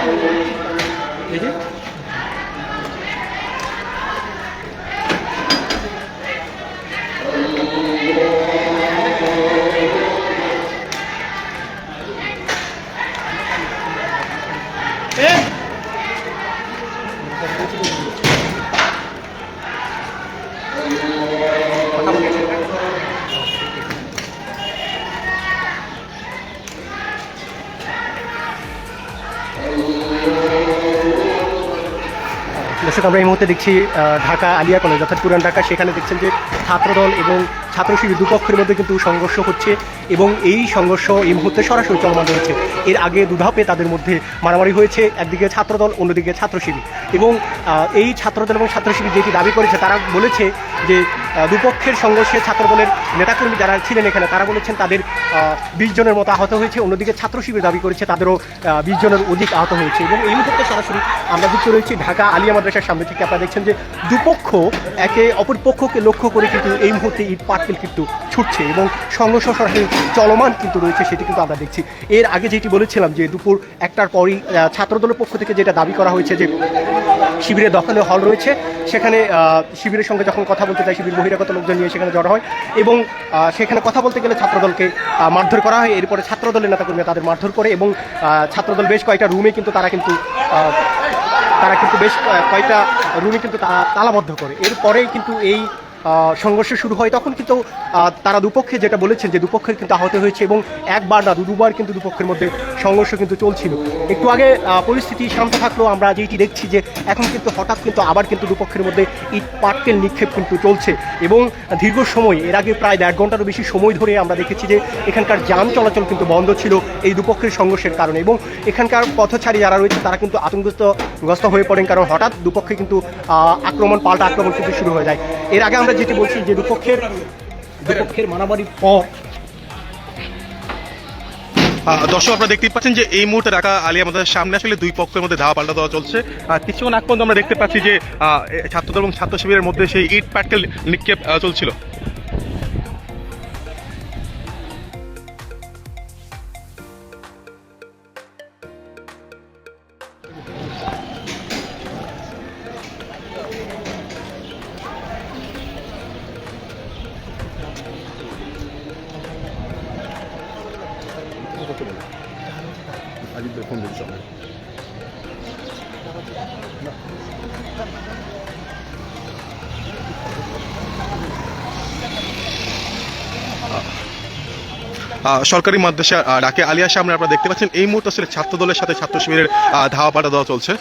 এই যে দর্শক, আমরা এই মুহূর্তে দেখছি ঢাকা আলিয়া কলেজ অর্থাৎ পুরান ঢাকা। সেখানে দেখছেন যে ছাত্রদল এবং ছাত্র শিবির দুপক্ষের মধ্যে কিন্তু সংঘর্ষ হচ্ছে এবং এই সংঘর্ষ এই মুহূর্তে সরাসরি চলমান রয়েছে। এর আগে দুধাপে তাদের মধ্যে মারামারি হয়েছে, একদিকে ছাত্রদল অন্যদিকে ছাত্র শিবির। এবং এই ছাত্রদল এবং ছাত্র শিবির যেটি দাবি করেছে, তারা বলেছে যে দুপক্ষের সংঘর্ষে ছাত্রদলের নেতাকর্মী যারা ছিলেন এখানে তারা বলেছেন তাদের 20 জনের মতো আহত হয়েছে। অন্যদিকে ছাত্র শিবির দাবি করেছে তাদেরও 20 জনের অধিক আহত হয়েছে। এবং এই মুহূর্তে সরাসরি আমরা যুক্ত রয়েছি ঢাকা আলিয়া মাদ্রাসার সামনে থেকে। আপনারা দেখছেন যে দুপক্ষ একে অপর পক্ষকে লক্ষ্য করে কিন্তু এই মুহূর্তে ইট পাটকেল কিন্তু ছুটছে এবং সংঘর্ষ সরাসরি চলমান কিন্তু রয়েছে, সেটি কিন্তু আমরা দেখছি। এর আগে যেটি বলেছিলাম যে দুপুর 1টার পরই ছাত্রদলের পক্ষ থেকে যেটা দাবি করা হয়েছে যে শিবিরের দখলে হল রয়েছে, সেখানে শিবিরের সঙ্গে যখন কথা বলতে চায় শিবির বহিরাগত লোকজন নিয়ে সেখানে জড়ো হয় এবং সেখানে কথা বলতে গেলে ছাত্রদলকে মারধর করা হয়। এরপরে ছাত্রদলের নেতাকর্মীরা তাদের মারধর করে এবং ছাত্রদল বেশ কয়েকটা রুমে কিন্তু তারা কিন্তু বেশ কয়েকটা রুমে কিন্তু তালাবদ্ধ করে। এরপরেই কিন্তু এই সংঘর্ষ শুরু হয়। তখন কিন্তু তারা দুপক্ষে যেটা বলেছেন যে দুপক্ষের কিন্তু আহত হয়েছে এবং একবার না দুবার কিন্তু দুপক্ষের মধ্যে সংঘর্ষ কিন্তু চলছিল। একটু আগে পরিস্থিতি শান্ত থাকলেও আমরা যেটি দেখছি যে এখন কিন্তু হঠাৎ কিন্তু আবার কিন্তু দুপক্ষের মধ্যে ইট পাটকেল নিক্ষেপ কিন্তু চলছে এবং দীর্ঘ সময়, এর আগে প্রায় 1.5 ঘন্টারও বেশি সময় ধরে আমরা দেখেছি যে এখানকার যান চলাচল কিন্তু বন্ধ ছিল এই দুপক্ষের সংঘর্ষের কারণে। এবং এখানকার পথচারী যারা রয়েছে তারা কিন্তু আতঙ্কগ্রস্ত হয়ে পড়েন, কারণ হঠাৎ দুপক্ষে কিন্তু পাল্টা আক্রমণ কিন্তু শুরু হয়ে যায়। এর আগে আমরা যেটি বলছি যে দুপক্ষের মারামারির পর দর্শক, আপনারা দেখতে পাচ্ছেন যে এই মুহূর্তে ঢাকা আলিয়া মাদ্রাসার সামনে আসলে দুই পক্ষের মধ্যে ধাওয়া পাল্টা দেওয়া চলছে। কিছুক্ষণ আগ পর্যন্ত আমরা দেখতে পাচ্ছি যে ছাত্রদল এবং ছাত্র শিবিরের মধ্যে সেই ইট পাটকেল নিক্ষেপ চলছিল। সরকারি মাদ্রাসা ঢাকা আলিয়ার সামনে আপনারা দেখতে পাচ্ছেন এই মুহূর্তে আসলে ছাত্রদলের সাথে ছাত্র শিবিরের ধাওয়া পাল্টা দেওয়া চলছে।